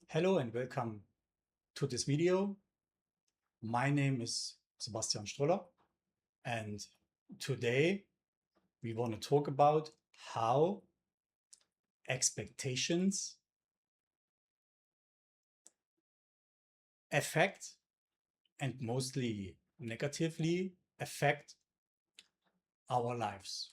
Hello and welcome to this video. My name is Sebastian Stroeller, and today we want to talk about how expectations affect and mostly negatively affect our lives.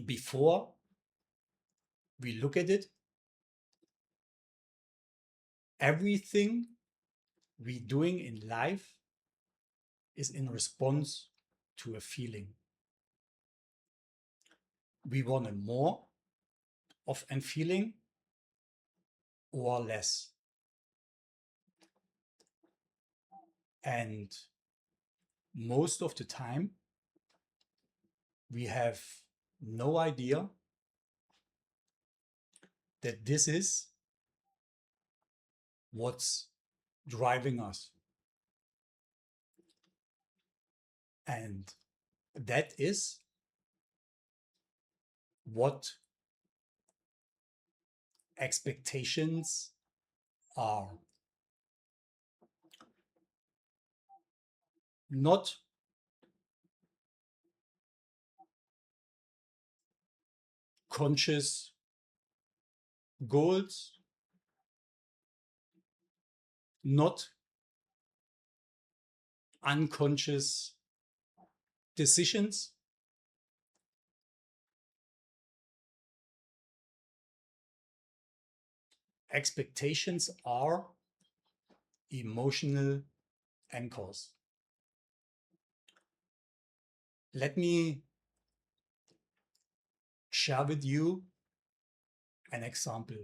Before we look at it, everything we're doing in life is in response to a feeling. We want more of a feeling or less. And most of the time, we have no idea that this is what's driving us. And that is what expectations are. Not conscious goals, not unconscious decisions, expectations are emotional anchors. Let me share with you an example.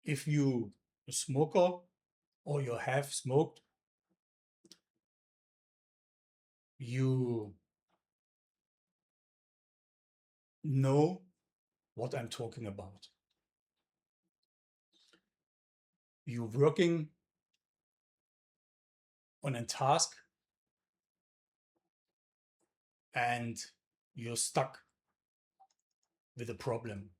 If you a smoker or you have smoked, you know what I'm talking about. You're working on a task and you're stuck with a problem.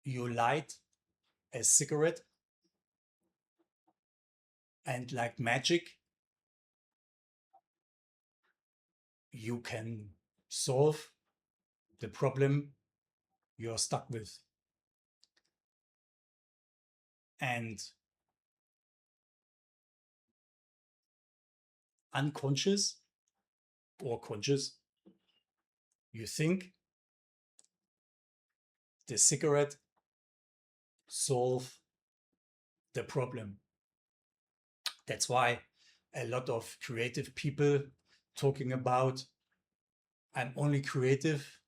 You light a cigarette and like magic, you can solve the problem you're stuck with. And unconscious or conscious, you think the cigarette solve the problem. That's why a lot of creative people talking about I'm only creative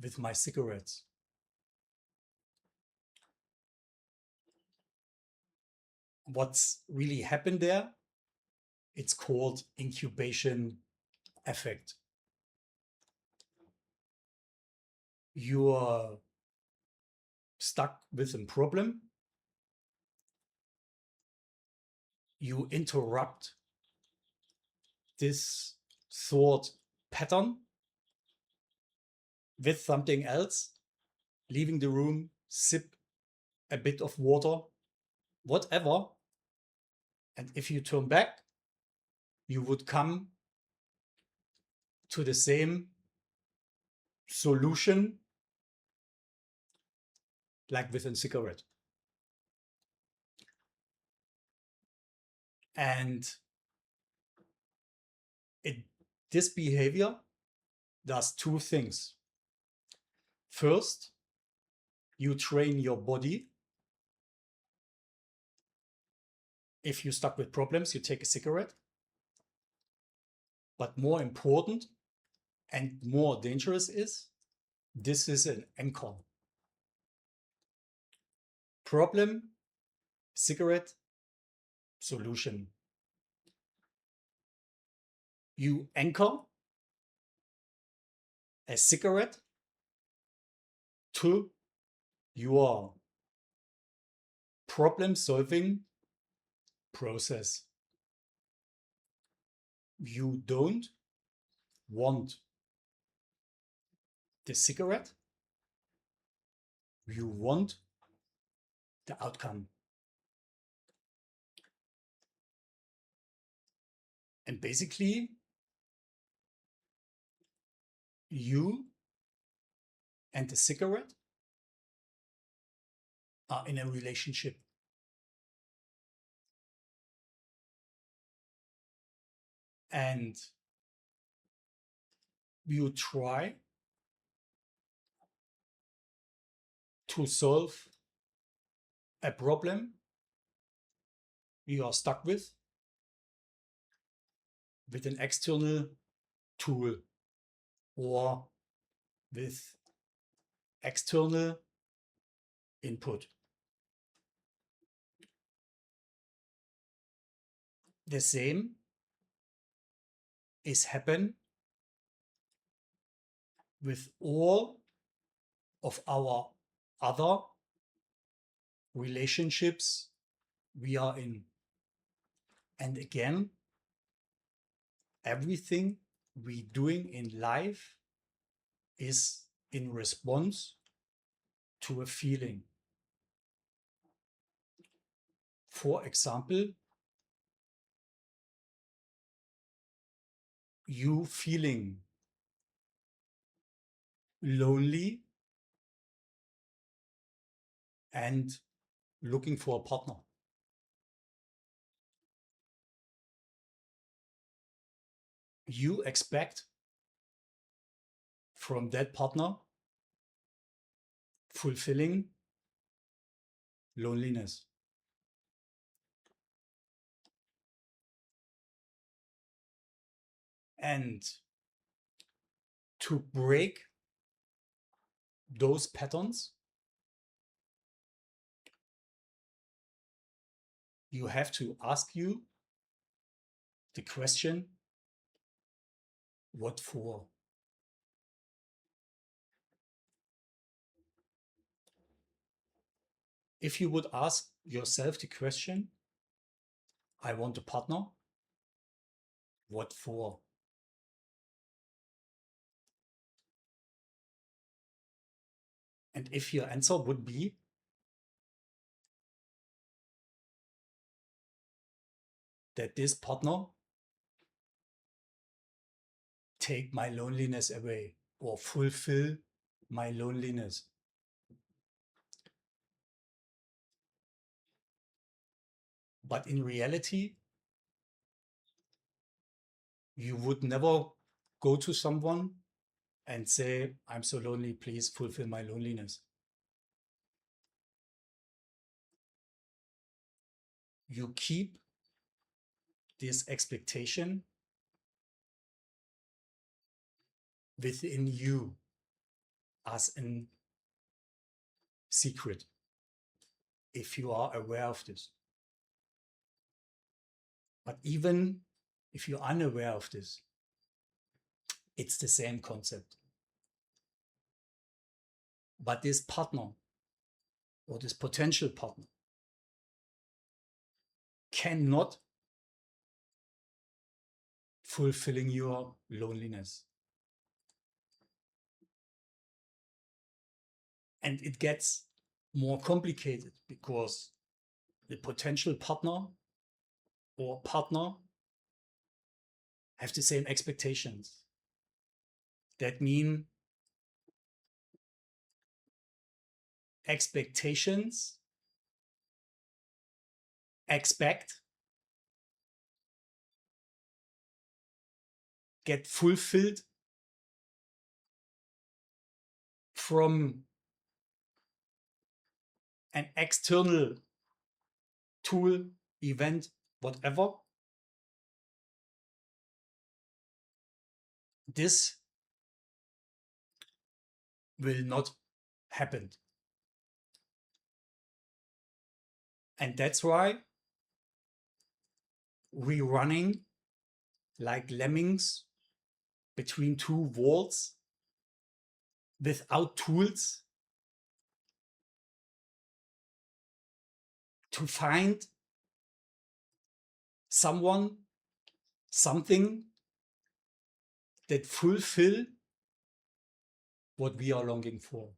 with my cigarettes. What's really happened there? It's called incubation effect. You are stuck with a problem. You interrupt this thought pattern with something else, leaving the room, sip a bit of water, whatever. And if you turn back, you would come to the same solution like with a cigarette. And this behavior does two things. First, you train your body. If you're stuck with problems, you take a cigarette. But more important and more dangerous is, this is an anchor. Problem, cigarette, solution. You anchor a cigarette to your problem-solving process. You don't want the cigarette, you want the outcome. And basically, you and the cigarette are in a relationship. And you try to solve a problem you are stuck with an external tool or with external input. The same is happen with all of our other relationships we are in. And again, everything we doing in life is in response to a feeling. For example, you feeling lonely and looking for a partner. You expect from that partner fulfilling loneliness. And to break those patterns, you have to ask you the question, what for? If you would ask yourself the question, I want a partner, what for? And if your answer would be, that this partner take my loneliness away or fulfill my loneliness. But in reality, you would never go to someone and say, I'm so lonely, please fulfill my loneliness. You keep this expectation within you as a secret, if you are aware of this. But even if you're unaware of this, it's the same concept. But this partner or this potential partner cannot fulfilling your loneliness. And it gets more complicated because the potential partner or partner have the same expectations. That mean expectations expect get fulfilled from an external tool, event, whatever. This will not happen. And that's why we running like lemmings between two walls without tools to find someone, something that fulfill what we are longing for.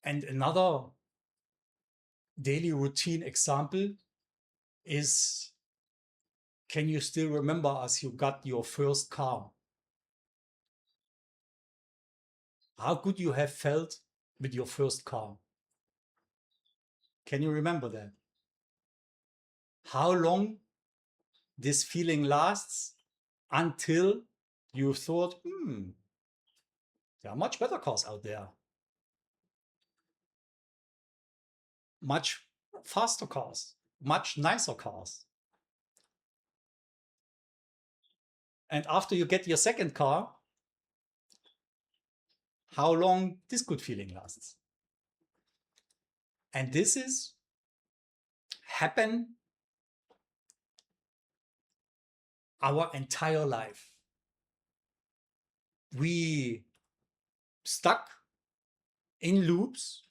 And another daily routine example is, can you still remember as you got your first car? How could you have felt with your first car? Can you remember that? How long this feeling lasts until you thought, there are much better cars out there. Much faster cars, much nicer cars. And after you get your second car, how long this good feeling lasts. And this is happen our entire life. We stuck in loops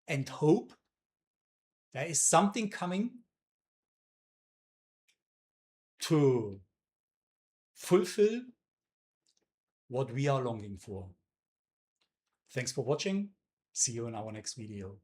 and hope there is something coming to fulfill what we are longing for. Thanks for watching. See you in our next video.